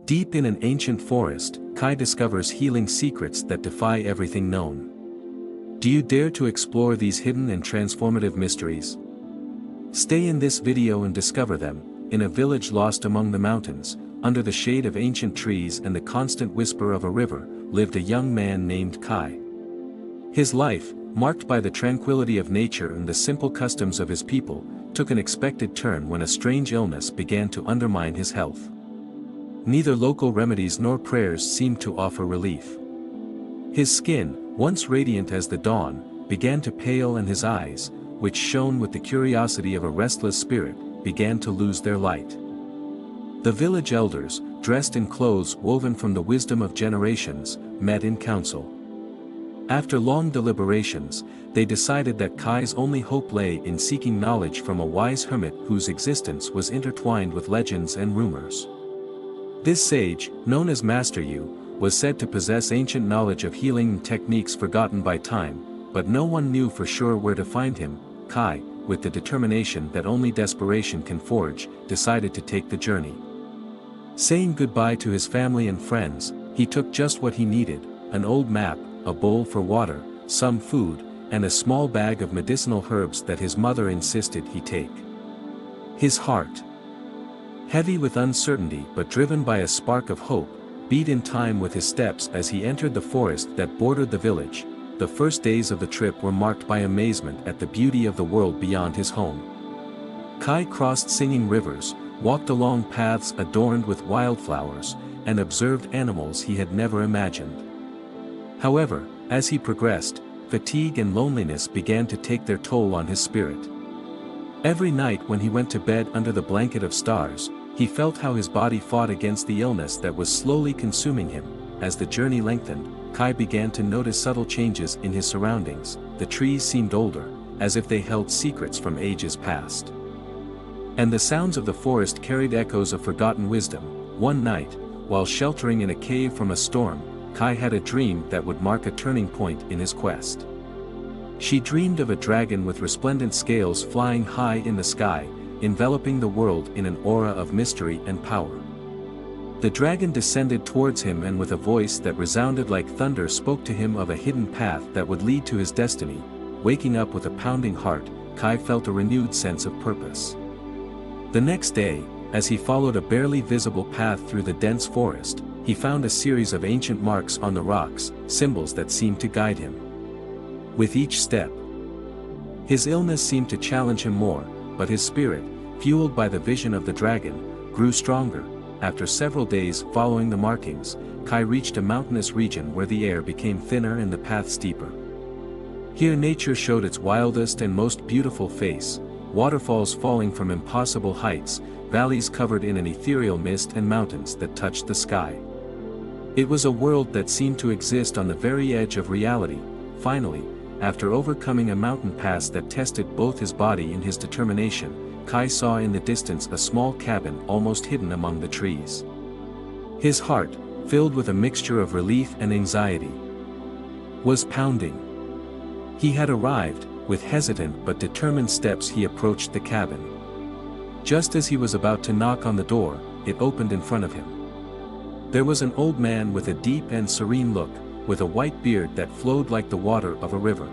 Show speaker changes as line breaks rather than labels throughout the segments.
Deep in an ancient forest, Kai discovers healing secrets that defy everything known. Do you dare to explore these hidden and transformative mysteries? Stay in this video and discover them. In a village lost among the mountains, under the shade of ancient trees and the constant whisper of a river, lived a young man named Kai. His life, marked by the tranquility of nature and the simple customs of his people, took an unexpected turn when a strange illness began to undermine his health. Neither local remedies nor prayers seemed to offer relief. His skin, once radiant as the dawn, began to pale, and his eyes, which shone with the curiosity of a restless spirit, began to lose their light. The village elders, dressed in clothes woven from the wisdom of generations, met in council. After long deliberations, they decided that Kai's only hope lay in seeking knowledge from a wise hermit whose existence was intertwined with legends and rumors. This sage, known as Master Yu, was said to possess ancient knowledge of healing techniques forgotten by time, but no one knew for sure where to find him. Kai, with the determination that only desperation can forge, decided to take the journey. Saying goodbye to his family and friends, he took just what he needed: an old map, a bowl for water, some food, and a small bag of medicinal herbs that his mother insisted he take. His heart, heavy with uncertainty but driven by a spark of hope, beat in time with his steps as he entered the forest that bordered the village. The first days of the trip were marked by amazement at the beauty of the world beyond his home. Kai crossed singing rivers, walked along paths adorned with wildflowers, and observed animals he had never imagined. However, as he progressed, fatigue and loneliness began to take their toll on his spirit. Every night when he went to bed under the blanket of stars, he felt how his body fought against the illness that was slowly consuming him. As the journey lengthened, Kai began to notice subtle changes in his surroundings. The trees seemed older, as if they held secrets from ages past. And the sounds of the forest carried echoes of forgotten wisdom. One night, while sheltering in a cave from a storm, Kai had a dream that would mark a turning point in his quest. She dreamed of a dragon with resplendent scales flying high in the sky, enveloping the world in an aura of mystery and power. The dragon descended towards him and with a voice that resounded like thunder spoke to him of a hidden path that would lead to his destiny. Waking up with a pounding heart, Kai felt a renewed sense of purpose. The next day, as he followed a barely visible path through the dense forest, he found a series of ancient marks on the rocks, symbols that seemed to guide him. With each step, his illness seemed to challenge him more, but his spirit, fueled by the vision of the dragon, grew stronger. After several days following the markings, Kai reached a mountainous region where the air became thinner and the path steeper. Here nature showed its wildest and most beautiful face: waterfalls falling from impossible heights, valleys covered in an ethereal mist, and mountains that touched the sky. It was a world that seemed to exist on the very edge of reality. Finally, after overcoming a mountain pass that tested both his body and his determination, Kai saw in the distance a small cabin almost hidden among the trees. His heart, filled with a mixture of relief and anxiety, was pounding. He had arrived. With hesitant but determined steps he approached the cabin. Just as he was about to knock on the door, it opened in front of him. There was an old man with a deep and serene look, with a white beard that flowed like the water of a river.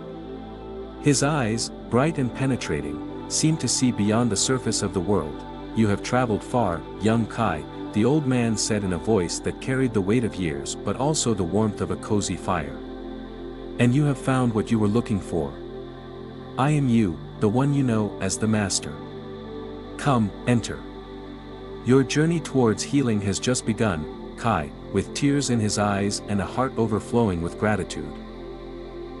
His eyes, bright and penetrating, seemed to see beyond the surface of the world. "You have traveled far, young Kai," the old man said in a voice that carried the weight of years but also the warmth of a cozy fire. "And you have found what you were looking for. I am you, the one you know as the Master. Come, enter. Your journey towards healing has just begun." Kai, with tears in his eyes and a heart overflowing with gratitude,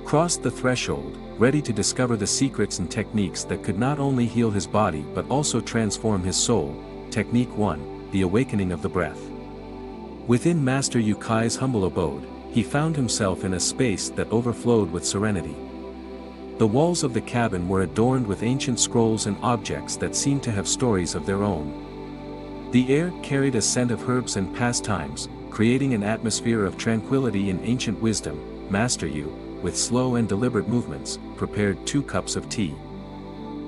crossed the threshold, ready to discover the secrets and techniques that could not only heal his body but also transform his soul. Technique 1: The Awakening of the Breath. Within Master Yu Kai's humble abode, he found himself in a space that overflowed with serenity. The walls of the cabin were adorned with ancient scrolls and objects that seemed to have stories of their own. The air carried a scent of herbs and pastimes, creating an atmosphere of tranquility and ancient wisdom. Master Yu, with slow and deliberate movements, prepared 2 cups of tea.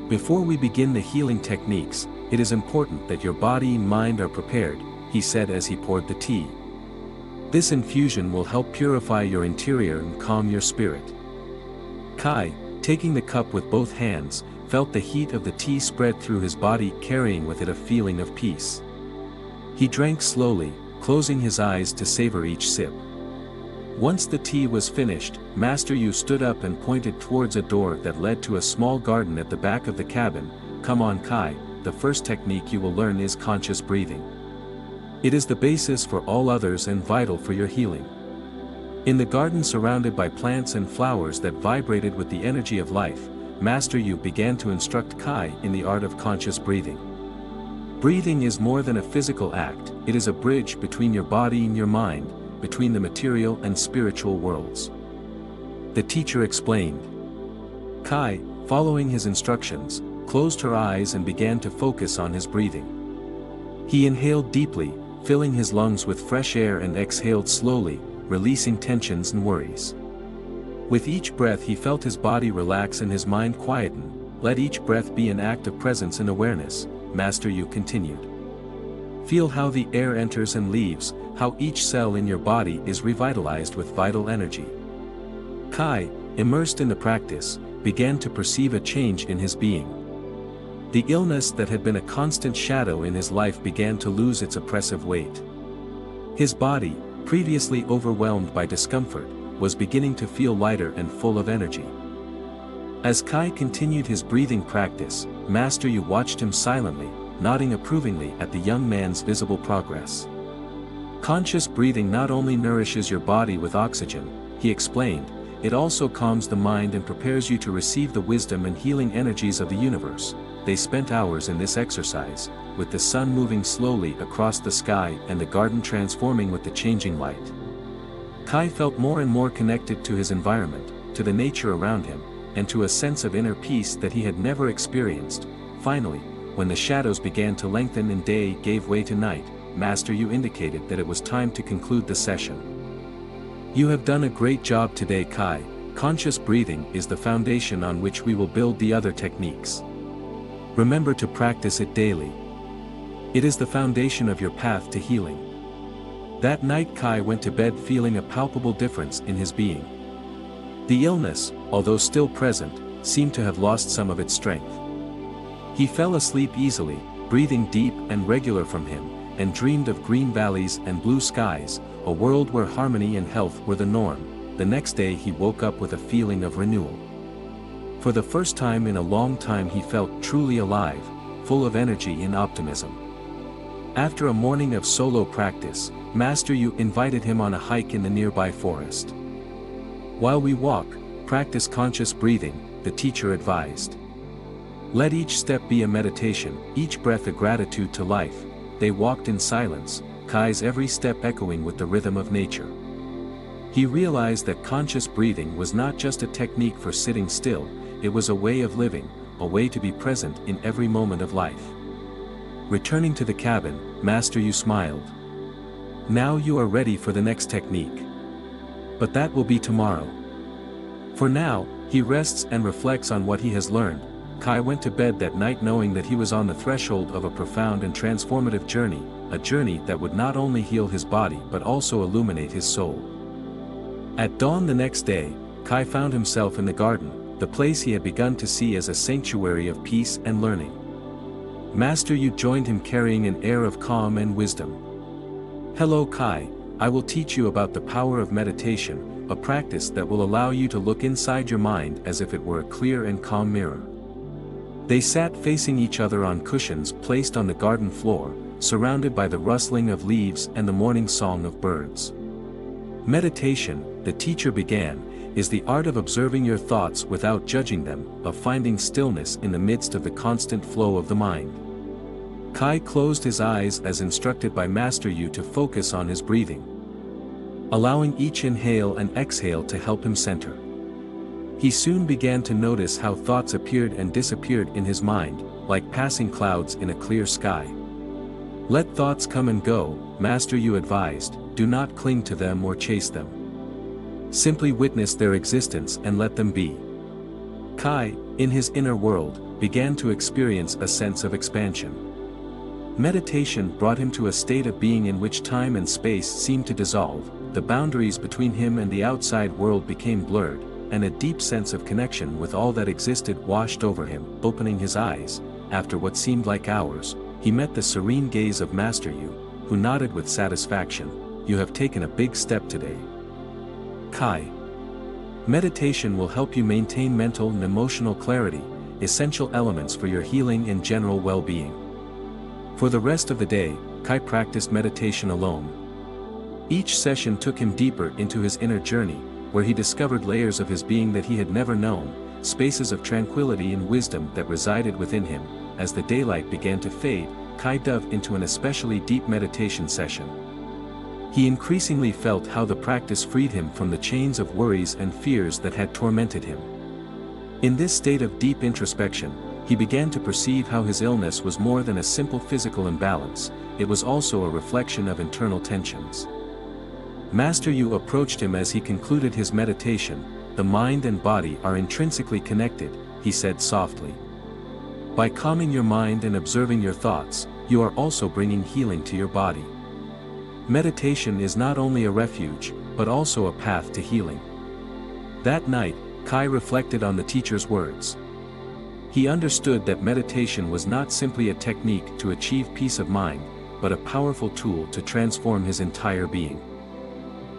"Before we begin the healing techniques, it is important that your body and mind are prepared," he said as he poured the tea. This infusion will help purify your interior and calm your spirit. Kai, taking the cup with both hands, felt the heat of the tea spread through his body, carrying with it a feeling of peace. He drank slowly, closing his eyes to savor each sip. Once the tea was finished, Master Yu stood up and pointed towards a door that led to a small garden at the back of the cabin. Come on, Kai, the first technique you will learn is conscious breathing. It is the basis for all others and vital for your healing. In the garden surrounded by plants and flowers that vibrated with the energy of life, Master Yu began to instruct Kai in the art of conscious breathing. Breathing is more than a physical act, it is a bridge between your body and your mind, between the material and spiritual worlds. The teacher explained. Kai, following his instructions, closed her eyes and began to focus on his breathing. He inhaled deeply, filling his lungs with fresh air, and exhaled slowly, releasing tensions and worries. With each breath he felt his body relax and his mind quieten. Let each breath be an act of presence and awareness, Master Yu continued. Feel how the air enters and leaves, how each cell in your body is revitalized with vital energy. Kai, immersed in the practice, began to perceive a change in his being. The illness that had been a constant shadow in his life began to lose its oppressive weight. His body, previously overwhelmed by discomfort, was beginning to feel lighter and full of energy. As Kai continued his breathing practice, Master Yu watched him silently, nodding approvingly at the young man's visible progress. Conscious breathing not only nourishes your body with oxygen, he explained, it also calms the mind and prepares you to receive the wisdom and healing energies of the universe. They spent hours in this exercise, with the sun moving slowly across the sky and the garden transforming with the changing light. Kai felt more and more connected to his environment, to the nature around him, and to a sense of inner peace that he had never experienced. Finally, when the shadows began to lengthen and day gave way to night, Master Yu indicated that it was time to conclude the session. You have done a great job today, Kai. Conscious breathing is the foundation on which we will build the other techniques. Remember to practice it daily. It is the foundation of your path to healing. That night Kai went to bed feeling a palpable difference in his being. The illness, although still present, seemed to have lost some of its strength. He fell asleep easily, breathing deep and regular from him, and dreamed of green valleys and blue skies, a world where harmony and health were the norm. The next day he woke up with a feeling of renewal. For the first time in a long time he felt truly alive, full of energy and optimism. After a morning of solo practice, Master Yu invited him on a hike in the nearby forest. While we walk, practice conscious breathing, the teacher advised. Let each step be a meditation, each breath a gratitude to life. They walked in silence, Kai's every step echoing with the rhythm of nature. He realized that conscious breathing was not just a technique for sitting still, it was a way of living, a way to be present in every moment of life. Returning to the cabin, Master Yu smiled. Now you are ready for the next technique. But that will be tomorrow. For now, he rests and reflects on what he has learned. Kai went to bed that night knowing that he was on the threshold of a profound and transformative journey, a journey that would not only heal his body but also illuminate his soul. At dawn the next day, Kai found himself in the garden, the place he had begun to see as a sanctuary of peace and learning. Master Yu joined him carrying an air of calm and wisdom. Hello Kai, I will teach you about the power of meditation, a practice that will allow you to look inside your mind as if it were a clear and calm mirror. They sat facing each other on cushions placed on the garden floor, surrounded by the rustling of leaves and the morning song of birds. Meditation, the teacher began, is the art of observing your thoughts without judging them, of finding stillness in the midst of the constant flow of the mind. Kai closed his eyes as instructed by Master Yu to focus on his breathing, allowing each inhale and exhale to help him center. He soon began to notice how thoughts appeared and disappeared in his mind, like passing clouds in a clear sky. Let thoughts come and go, Master Yu advised, do not cling to them or chase them. Simply witness their existence and let them be. Kai, in his inner world, began to experience a sense of expansion. Meditation brought him to a state of being in which time and space seemed to dissolve, the boundaries between him and the outside world became blurred, and a deep sense of connection with all that existed washed over him. Opening his eyes, after what seemed like hours, he met the serene gaze of Master Yu, who nodded with satisfaction. "You have taken a big step today, Kai. Meditation will help you maintain mental and emotional clarity, essential elements for your healing and general well-being." For the rest of the day, Kai practiced meditation alone. Each session took him deeper into his inner journey, where he discovered layers of his being that he had never known, spaces of tranquility and wisdom that resided within him. As the daylight began to fade, Kai dove into an especially deep meditation session. He increasingly felt how the practice freed him from the chains of worries and fears that had tormented him. In this state of deep introspection, he began to perceive how his illness was more than a simple physical imbalance, it was also a reflection of internal tensions. Master Yu approached him as he concluded his meditation. "The mind and body are intrinsically connected," he said softly. "By calming your mind and observing your thoughts, you are also bringing healing to your body. Meditation is not only a refuge, but also a path to healing." That night, Kai reflected on the teacher's words. He understood that meditation was not simply a technique to achieve peace of mind, but a powerful tool to transform his entire being.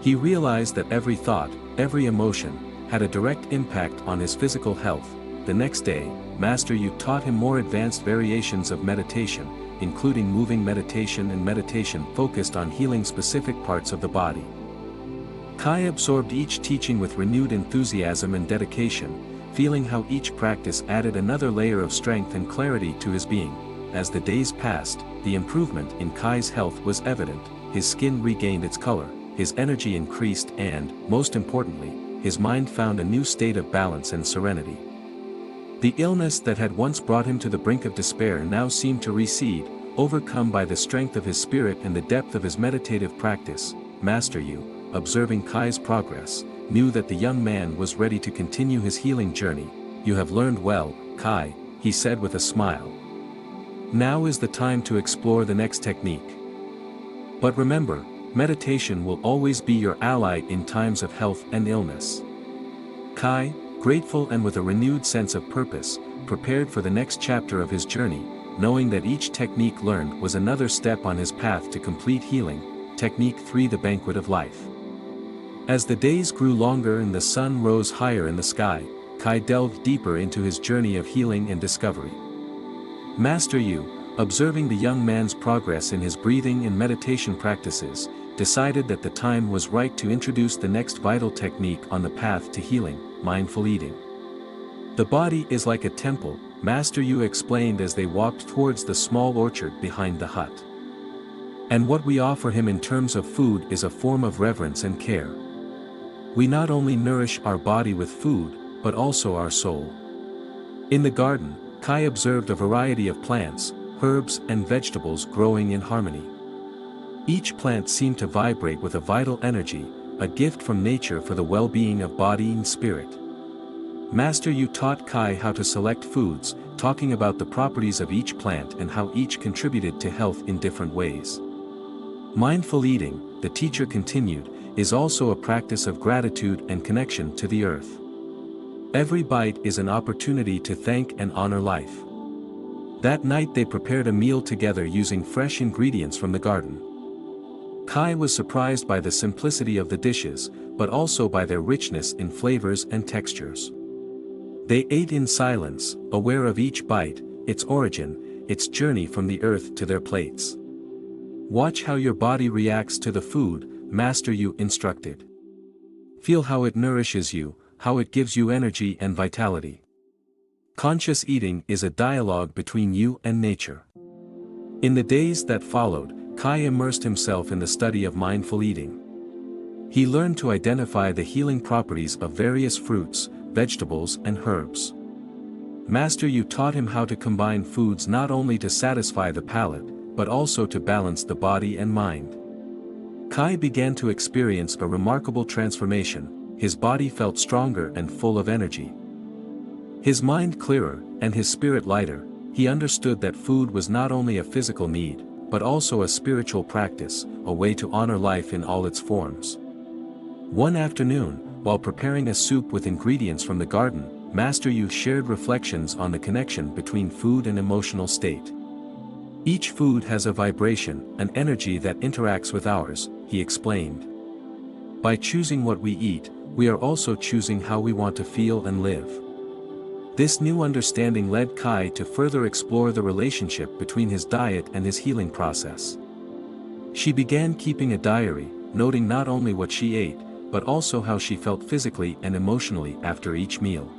He realized that every thought, every emotion, had a direct impact on his physical health. The next day, Master Yu taught him more advanced variations of meditation, including moving meditation and meditation focused on healing specific parts of the body. Kai absorbed each teaching with renewed enthusiasm and dedication, feeling how each practice added another layer of strength and clarity to his being. As the days passed, the improvement in Kai's health was evident. His skin regained its color, his energy increased and, most importantly, his mind found a new state of balance and serenity. The illness that had once brought him to the brink of despair now seemed to recede, overcome by the strength of his spirit and the depth of his meditative practice. Master Yu, observing Kai's progress, knew that the young man was ready to continue his healing journey. "You have learned well, Kai," he said with a smile. "Now is the time to explore the next technique. But remember, meditation will always be your ally in times of health and illness." Kai, grateful and with a renewed sense of purpose, prepared for the next chapter of his journey, knowing that each technique learned was another step on his path to complete healing. Technique 3: The Banquet of Life. As the days grew longer and the sun rose higher in the sky, Kai delved deeper into his journey of healing and discovery. Master Yu, observing the young man's progress in his breathing and meditation practices, decided that the time was right to introduce the next vital technique on the path to healing: mindful eating. "The body is like a temple," Master Yu explained as they walked towards the small orchard behind the hut. "And what we offer him in terms of food is a form of reverence and care. We not only nourish our body with food, but also our soul." In the garden, Kai observed a variety of plants, herbs and vegetables growing in harmony. Each plant seemed to vibrate with a vital energy, a gift from nature for the well-being of body and spirit. Master Yu taught Kai how to select foods, talking about the properties of each plant and how each contributed to health in different ways. Mindful eating, the teacher continued, is also a practice of gratitude and connection to the earth. Every bite is an opportunity to thank and honor life. That night they prepared a meal together using fresh ingredients from the garden. Kai was surprised by the simplicity of the dishes, but also by their richness in flavors and textures. They ate in silence, aware of each bite, its origin, its journey from the earth to their plates. "Watch how your body reacts to the food," Master Yu instructed. "Feel how it nourishes you, how it gives you energy and vitality. Conscious eating is a dialogue between you and nature." In the days that followed, Kai immersed himself in the study of mindful eating. He learned to identify the healing properties of various fruits, vegetables and herbs. Master Yu taught him how to combine foods not only to satisfy the palate, but also to balance the body and mind. Kai began to experience a remarkable transformation. His body felt stronger and full of energy. His mind clearer, and his spirit lighter. He understood that food was not only a physical need, but also a spiritual practice, a way to honor life in all its forms. One afternoon, while preparing a soup with ingredients from the garden, Master Yu shared reflections on the connection between food and emotional state. Each food has a vibration, an energy that interacts with ours, he explained. By choosing what we eat, we are also choosing how we want to feel and live. This new understanding led Kai to further explore the relationship between his diet and his healing process. She began keeping a diary, noting not only what she ate, but also how she felt physically and emotionally after each meal.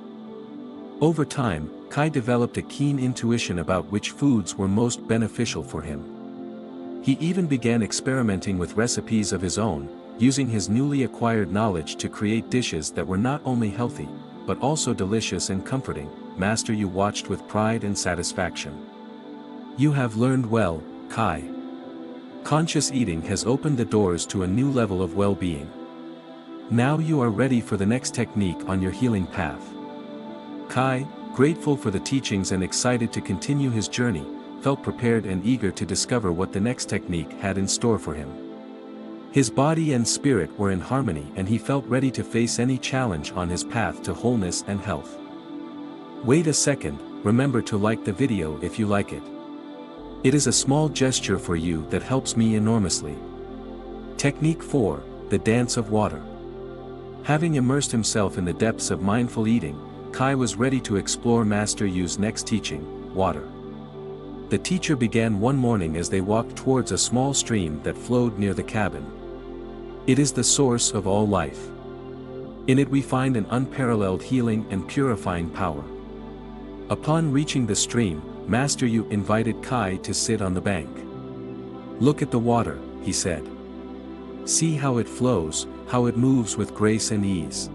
Over time, Kai developed a keen intuition about which foods were most beneficial for him. He even began experimenting with recipes of his own, using his newly acquired knowledge to create dishes that were not only healthy, but also delicious and comforting. Master Yu watched with pride and satisfaction. You have learned well, Kai. Conscious eating has opened the doors to a new level of well-being. Now you are ready for the next technique on your healing path. Kai, grateful for the teachings and excited to continue his journey, felt prepared and eager to discover what the next technique had in store for him. His body and spirit were in harmony and he felt ready to face any challenge on his path to wholeness and health. Wait a second, remember to like the video if you like it. It is a small gesture for you that helps me enormously. Technique 4, the Dance of Water. Having immersed himself in the depths of mindful eating, Kai was ready to explore Master Yu's next teaching, water. The teacher began one morning as they walked towards a small stream that flowed near the cabin. It is the source of all life. In it we find an unparalleled healing and purifying power. Upon reaching the stream, Master Yu invited Kai to sit on the bank. Look at the water, he said. See how it flows, how it moves with grace and ease.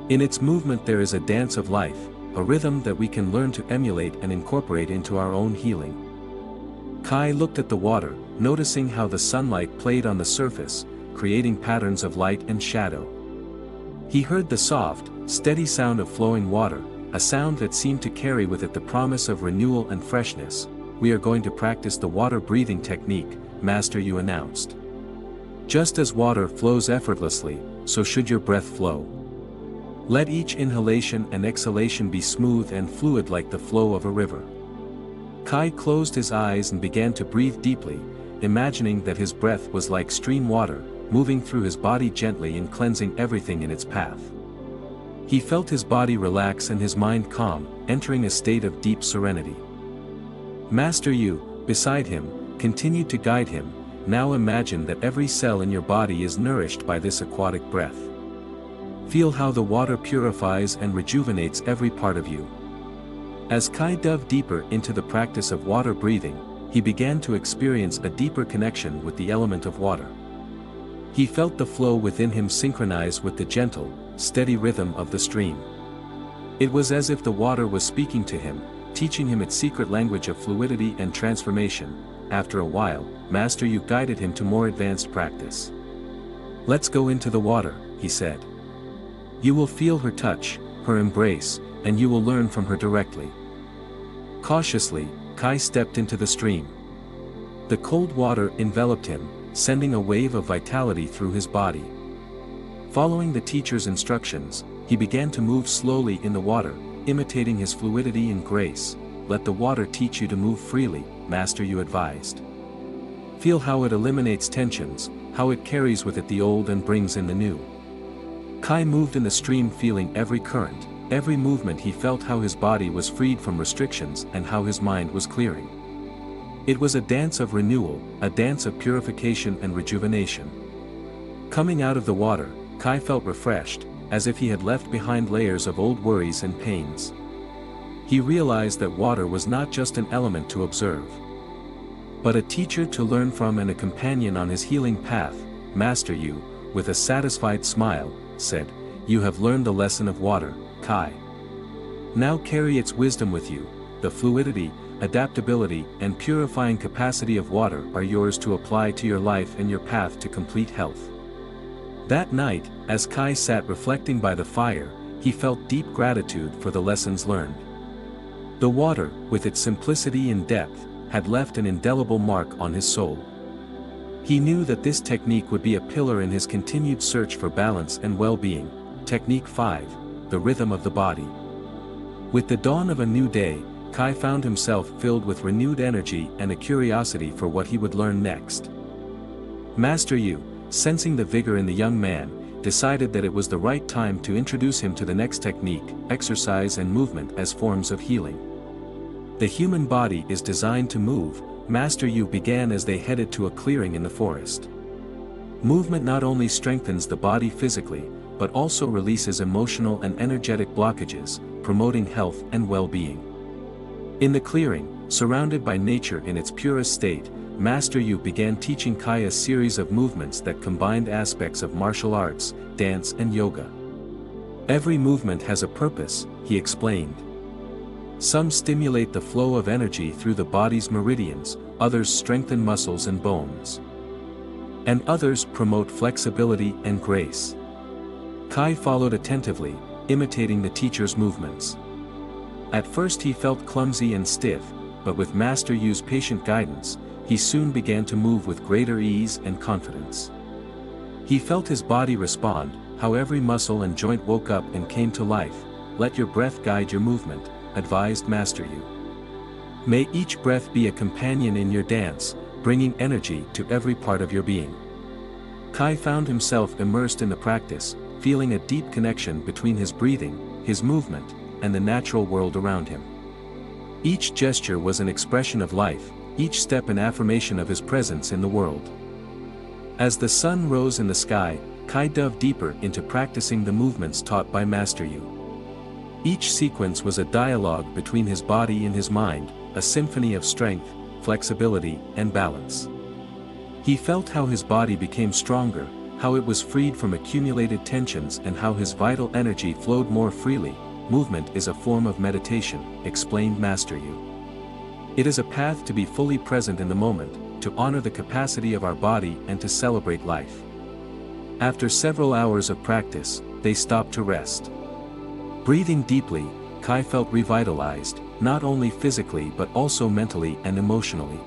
In its movement there is a dance of life, a rhythm that we can learn to emulate and incorporate into our own healing. Kai looked at the water, noticing how the sunlight played on the surface, creating patterns of light and shadow. He heard the soft, steady sound of flowing water, a sound that seemed to carry with it the promise of renewal and freshness. We are going to practice the water breathing technique, Master Yu announced. Just as water flows effortlessly, so should your breath flow. Let each inhalation and exhalation be smooth and fluid like the flow of a river. Kai closed his eyes and began to breathe deeply, imagining that his breath was like stream water, moving through his body gently and cleansing everything in its path. He felt his body relax and his mind calm, entering a state of deep serenity. Master Yu, beside him, continued to guide him. Now imagine that every cell in your body is nourished by this aquatic breath. Feel how the water purifies and rejuvenates every part of you. As Kai dove deeper into the practice of water breathing, he began to experience a deeper connection with the element of water. He felt the flow within him synchronize with the gentle, steady rhythm of the stream. It was as if the water was speaking to him, teaching him its secret language of fluidity and transformation. After a while, Master Yu guided him to more advanced practice. Let's go into the water, he said. You will feel her touch, her embrace, and you will learn from her directly. Cautiously, Kai stepped into the stream. The cold water enveloped him, sending a wave of vitality through his body. Following the teacher's instructions, he began to move slowly in the water, imitating his fluidity and grace. Let the water teach you to move freely, Master Yu advised. Feel how it eliminates tensions, how it carries with it the old and brings in the new. Kai moved in the stream feeling every current, every movement. He felt how his body was freed from restrictions and how his mind was clearing. It was a dance of renewal, a dance of purification and rejuvenation. Coming out of the water, Kai felt refreshed, as if he had left behind layers of old worries and pains. He realized that water was not just an element to observe, but a teacher to learn from and a companion on his healing path. Master Yu, with a satisfied smile, said, "You have learned the lesson of water, Kai. Now carry its wisdom with you. The fluidity, adaptability, and purifying capacity of water are yours to apply to your life and your path to complete health." That night, as Kai sat reflecting by the fire, he felt deep gratitude for the lessons learned. The water, with its simplicity and depth, had left an indelible mark on his soul. He knew that this technique would be a pillar in his continued search for balance and well-being. Technique 5, the rhythm of the body. With the dawn of a new day, Kai found himself filled with renewed energy and a curiosity for what he would learn next. Master Yu, sensing the vigor in the young man, decided that it was the right time to introduce him to the next technique, exercise and movement as forms of healing. The human body is designed to move, Master Yu began as they headed to a clearing in the forest. Movement not only strengthens the body physically, but also releases emotional and energetic blockages, promoting health and well-being. In the clearing, surrounded by nature in its purest state, Master Yu began teaching Kai a series of movements that combined aspects of martial arts, dance and yoga. Every movement has a purpose, he explained. Some stimulate the flow of energy through the body's meridians, others strengthen muscles and bones. And others promote flexibility and grace. Kai followed attentively, imitating the teacher's movements. At first he felt clumsy and stiff, but with Master Yu's patient guidance, he soon began to move with greater ease and confidence. He felt his body respond, how every muscle and joint woke up and came to life. Let your breath guide your movement, advised Master Yu. May each breath be a companion in your dance, bringing energy to every part of your being. Kai found himself immersed in the practice, feeling a deep connection between his breathing, his movement, and the natural world around him. Each gesture was an expression of life, each step an affirmation of his presence in the world. As the sun rose in the sky, Kai dove deeper into practicing the movements taught by Master Yu. Each sequence was a dialogue between his body and his mind, a symphony of strength, flexibility, and balance. He felt how his body became stronger, how it was freed from accumulated tensions and how his vital energy flowed more freely. Movement is a form of meditation, explained Master Yu. It is a path to be fully present in the moment, to honor the capacity of our body and to celebrate life. After several hours of practice, they stopped to rest. Breathing deeply, Kai felt revitalized, not only physically but also mentally and emotionally.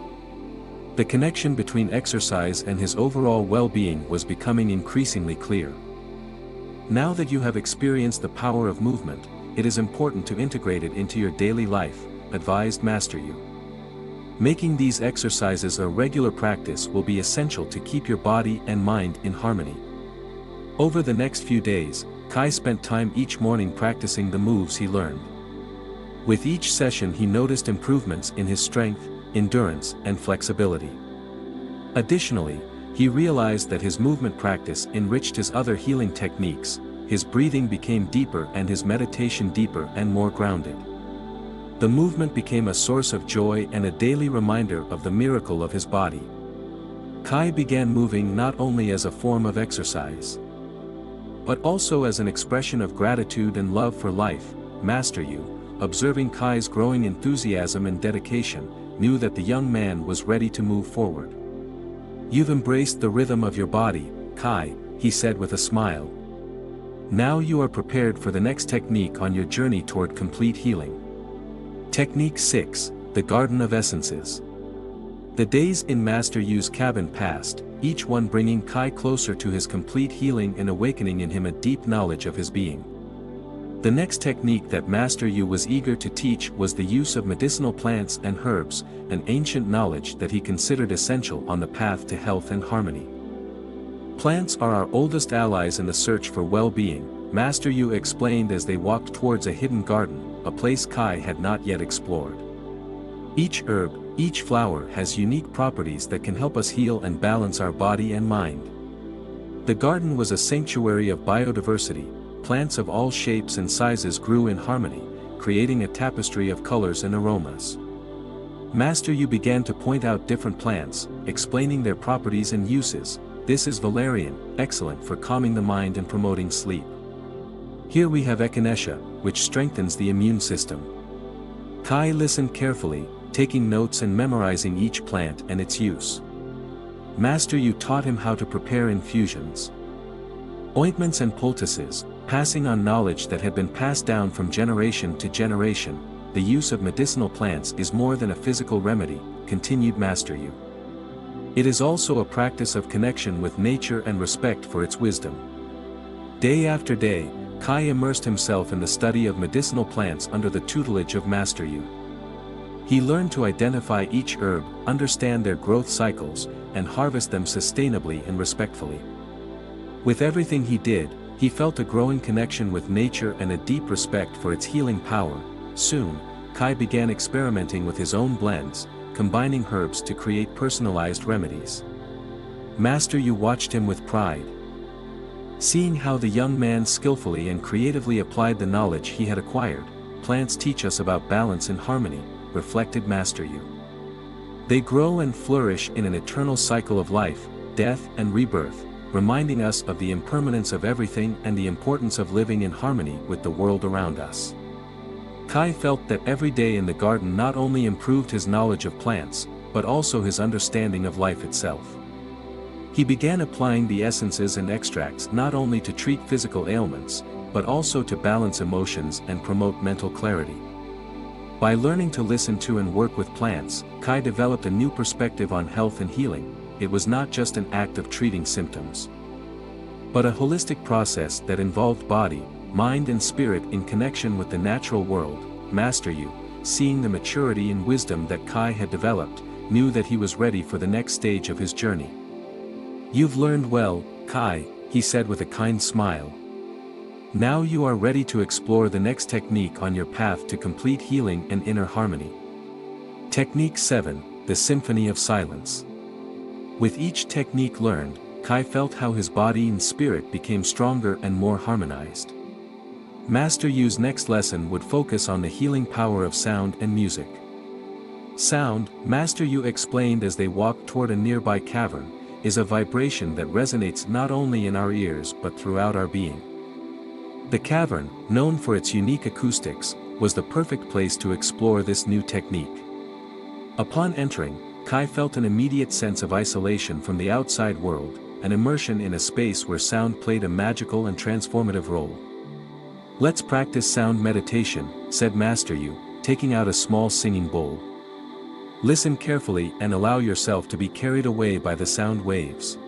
The connection between exercise and his overall well-being was becoming increasingly clear. Now that you have experienced the power of movement, it is important to integrate it into your daily life, advised Master Yu. Making these exercises a regular practice will be essential to keep your body and mind in harmony. Over the next few days, Kai spent time each morning practicing the moves he learned. With each session he noticed improvements in his strength, endurance, and flexibility. Additionally, he realized that his movement practice enriched his other healing techniques, his breathing became deeper and his meditation deeper and more grounded. The movement became a source of joy and a daily reminder of the miracle of his body. Kai began moving not only as a form of exercise, but also as an expression of gratitude and love for life. Master Yu, observing Kai's growing enthusiasm and dedication, knew that the young man was ready to move forward. You've embraced the rhythm of your body, Kai, he said with a smile. Now you are prepared for the next technique on your journey toward complete healing. Technique 6, the Garden of Essences. The days in Master Yu's cabin passed, each one bringing Kai closer to his complete healing and awakening in him a deep knowledge of his being. The next technique that Master Yu was eager to teach was the use of medicinal plants and herbs, an ancient knowledge that he considered essential on the path to health and harmony. Plants are our oldest allies in the search for well-being, Master Yu explained as they walked towards a hidden garden, a place Kai had not yet explored. Each herb, each flower has unique properties that can help us heal and balance our body and mind. The garden was a sanctuary of biodiversity. Plants of all shapes and sizes grew in harmony, creating a tapestry of colors and aromas. Master Yu began to point out different plants, explaining their properties and uses. This is valerian, excellent for calming the mind and promoting sleep. Here we have echinacea, which strengthens the immune system. Kai listened carefully, taking notes and memorizing each plant and its use. Master Yu taught him how to prepare infusions, ointments and poultices, passing on knowledge that had been passed down from generation to generation. The use of medicinal plants is more than a physical remedy, continued Master Yu. It is also a practice of connection with nature and respect for its wisdom. Day after day, Kai immersed himself in the study of medicinal plants under the tutelage of Master Yu. He learned to identify each herb, understand their growth cycles, and harvest them sustainably and respectfully. With everything he did, he felt a growing connection with nature and a deep respect for its healing power. Soon, Kai began experimenting with his own blends, combining herbs to create personalized remedies. Master Yu watched him with pride. Seeing how the young man skillfully and creatively applied the knowledge he had acquired, plants teach us about balance and harmony, reflected Master Yu. They grow and flourish in an eternal cycle of life, death and rebirth, reminding us of the impermanence of everything and the importance of living in harmony with the world around us. Kai felt that every day in the garden not only improved his knowledge of plants, but also his understanding of life itself. He began applying the essences and extracts not only to treat physical ailments, but also to balance emotions and promote mental clarity. By learning to listen to and work with plants, Kai developed a new perspective on health and healing. It was not just an act of treating symptoms, but a holistic process that involved body, mind and spirit in connection with the natural world. Master Yu, seeing the maturity and wisdom that Kai had developed, knew that he was ready for the next stage of his journey. "You've learned well, Kai," he said with a kind smile. "Now you are ready to explore the next technique on your path to complete healing and inner harmony." Technique 7, the Symphony of Silence. With each technique learned, Kai felt how his body and spirit became stronger and more harmonized. Master Yu's next lesson would focus on the healing power of sound and music. Sound, Master Yu explained as they walked toward a nearby cavern, is a vibration that resonates not only in our ears but throughout our being. The cavern, known for its unique acoustics, was the perfect place to explore this new technique. Upon entering, Kai felt an immediate sense of isolation from the outside world, an immersion in a space where sound played a magical and transformative role. "Let's practice sound meditation," said Master Yu, taking out a small singing bowl. "Listen carefully and allow yourself to be carried away by the sound waves."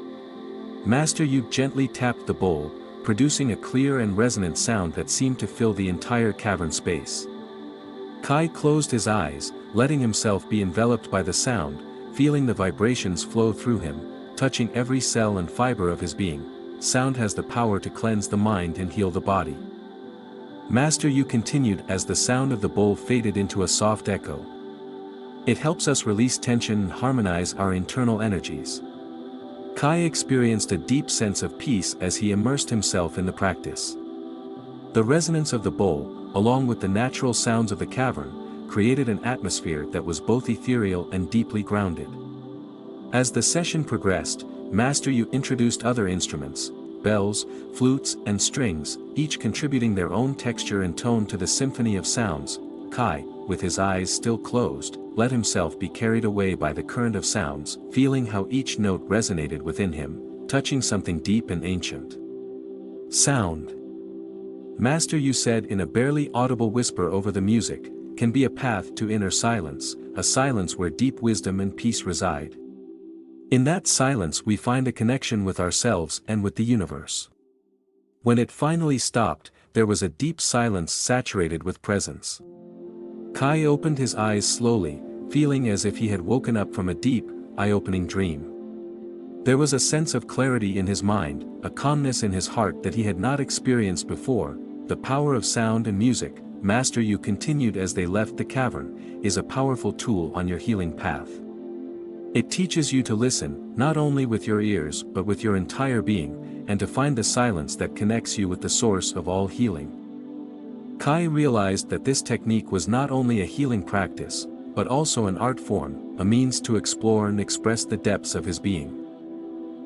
Master Yu gently tapped the bowl, producing a clear and resonant sound that seemed to fill the entire cavern space. Kai closed his eyes, letting himself be enveloped by the sound, feeling the vibrations flow through him, touching every cell and fiber of his being. Sound has the power to cleanse the mind and heal the body. Master Yu continued as the sound of the bowl faded into a soft echo. It helps us release tension and harmonize our internal energies. Kai experienced a deep sense of peace as he immersed himself in the practice. The resonance of the bowl, along with the natural sounds of the cavern, created an atmosphere that was both ethereal and deeply grounded. As the session progressed, Master Yu introduced other instruments, bells, flutes, and strings, each contributing their own texture and tone to the symphony of sounds. Kai, with his eyes still closed, let himself be carried away by the current of sounds, feeling how each note resonated within him, touching something deep and ancient. "Sound," Master Yu said in a barely audible whisper over the music, "can be a path to inner silence, a silence where deep wisdom and peace reside. In that silence we find a connection with ourselves and with the universe." When it finally stopped, there was a deep silence saturated with presence. Kai opened his eyes slowly, feeling as if he had woken up from a deep, eye-opening dream. There was a sense of clarity in his mind, a calmness in his heart that he had not experienced before. "The power of sound and music," Master Yu continued as they left the cavern, "is a powerful tool on your healing path. It teaches you to listen, not only with your ears but with your entire being, and to find the silence that connects you with the source of all healing." Kai realized that this technique was not only a healing practice, but also an art form, a means to explore and express the depths of his being.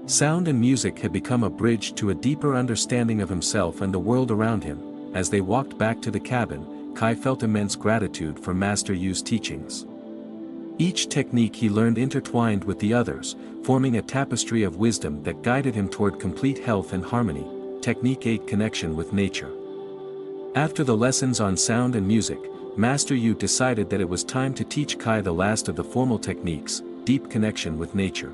Sound and music had become a bridge to a deeper understanding of himself and the world around him. As they walked back to the cabin, Kai felt immense gratitude for Master Yu's teachings. Each technique he learned intertwined with the others, forming a tapestry of wisdom that guided him toward complete health and harmony. Technique 8, Connection with Nature. After the lessons on sound and music, Master Yu decided that it was time to teach Kai the last of the formal techniques, deep connection with nature.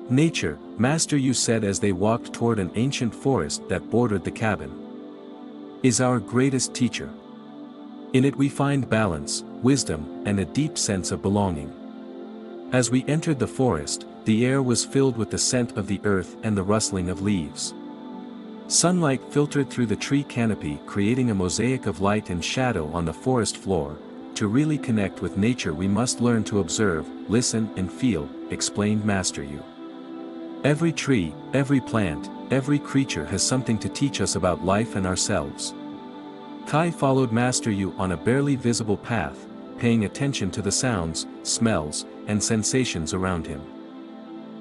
Nature, Master Yu said as they walked toward an ancient forest that bordered the cabin, is our greatest teacher. In it we find balance, wisdom, and a deep sense of belonging. As we entered the forest, the air was filled with the scent of the earth and the rustling of leaves. Sunlight filtered through the tree canopy, creating a mosaic of light and shadow on the forest floor. To really connect with nature we must learn to observe, listen and feel, explained Master Yu. Every tree, every plant, every creature has something to teach us about life and ourselves. Kai followed Master Yu on a barely visible path, paying attention to the sounds, smells, and sensations around him.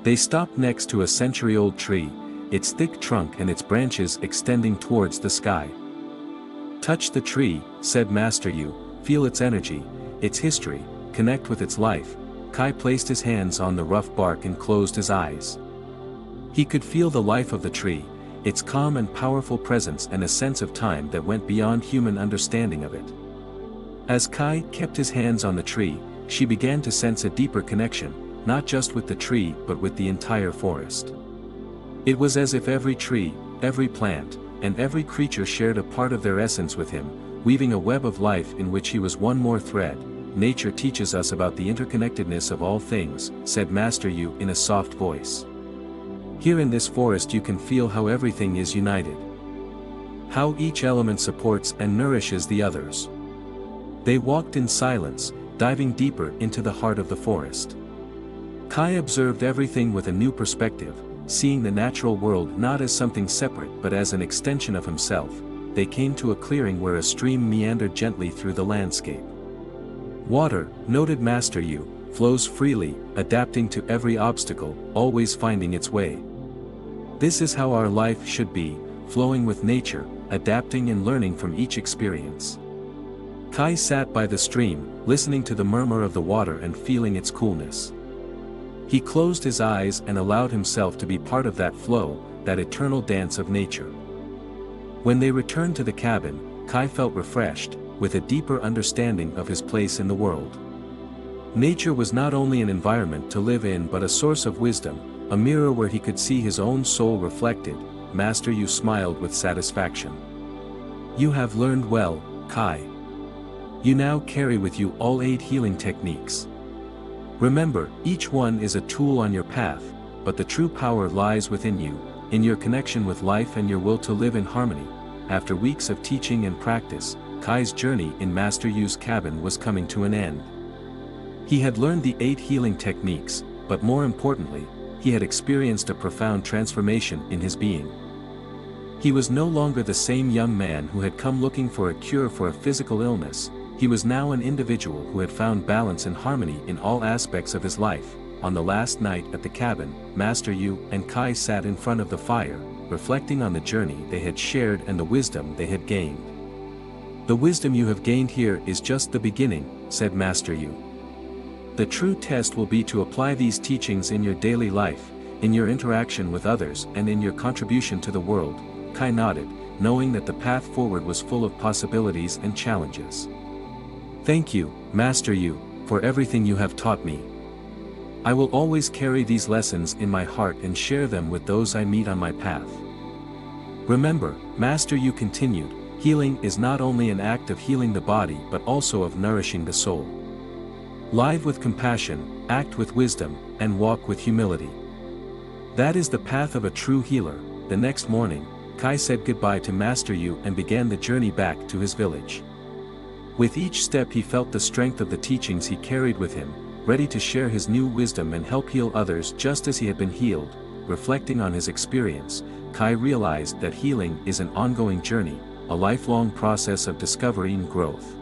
They stopped next to a century-old tree, its thick trunk and its branches extending towards the sky. Touch the tree, said Master Yu, feel its energy, its history, connect with its life. Kai placed his hands on the rough bark and closed his eyes. He could feel the life of the tree, its calm and powerful presence and a sense of time that went beyond human understanding of it. As Kai kept his hands on the tree, she began to sense a deeper connection, not just with the tree but with the entire forest. It was as if every tree, every plant, and every creature shared a part of their essence with him, weaving a web of life in which he was one more thread. Nature teaches us about the interconnectedness of all things, said Master Yu in a soft voice. Here in this forest you can feel how everything is united. How each element supports and nourishes the others. They walked in silence, diving deeper into the heart of the forest. Kai observed everything with a new perspective, seeing the natural world not as something separate but as an extension of himself. They came to a clearing where a stream meandered gently through the landscape. Water, noted Master Yu, flows freely, adapting to every obstacle, always finding its way. This is how our life should be, flowing with nature, adapting and learning from each experience. Kai sat by the stream, listening to the murmur of the water and feeling its coolness. He closed his eyes and allowed himself to be part of that flow, that eternal dance of nature. When they returned to the cabin, Kai felt refreshed, with a deeper understanding of his place in the world. Nature was not only an environment to live in but a source of wisdom, a mirror where he could see his own soul reflected. Master Yu smiled with satisfaction. You have learned well, Kai. You now carry with you all 8 healing techniques. Remember, each one is a tool on your path, but the true power lies within you, in your connection with life and your will to live in harmony. After weeks of teaching and practice, Kai's journey in Master Yu's cabin was coming to an end. He had learned the 8 healing techniques, but more importantly, he had experienced a profound transformation in his being. He was no longer the same young man who had come looking for a cure for a physical illness. He was now an individual who had found balance and harmony in all aspects of his life. On the last night at the cabin, Master Yu and Kai sat in front of the fire, reflecting on the journey they had shared and the wisdom they had gained. The wisdom you have gained here is just the beginning, said Master Yu. The true test will be to apply these teachings in your daily life, in your interaction with others and in your contribution to the world. Kai nodded, knowing that the path forward was full of possibilities and challenges. Thank you, Master Yu, for everything you have taught me. I will always carry these lessons in my heart and share them with those I meet on my path. Remember, Master Yu continued, healing is not only an act of healing the body but also of nourishing the soul. Live with compassion, act with wisdom, and walk with humility. That is the path of a true healer. The next morning, Kai said goodbye to Master Yu and began the journey back to his village. With each step he felt the strength of the teachings he carried with him, ready to share his new wisdom and help heal others just as he had been healed. Reflecting on his experience, Kai realized that healing is an ongoing journey, a lifelong process of discovery and growth.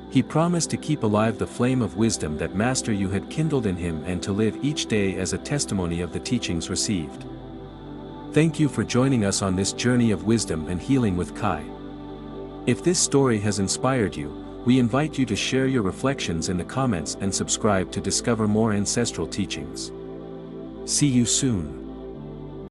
He promised to keep alive the flame of wisdom that Master Yu had kindled in him and to live each day as a testimony of the teachings received. Thank you for joining us on this journey of wisdom and healing with Kai. If this story has inspired you, we invite you to share your reflections in the comments and subscribe to discover more ancestral teachings. See you soon.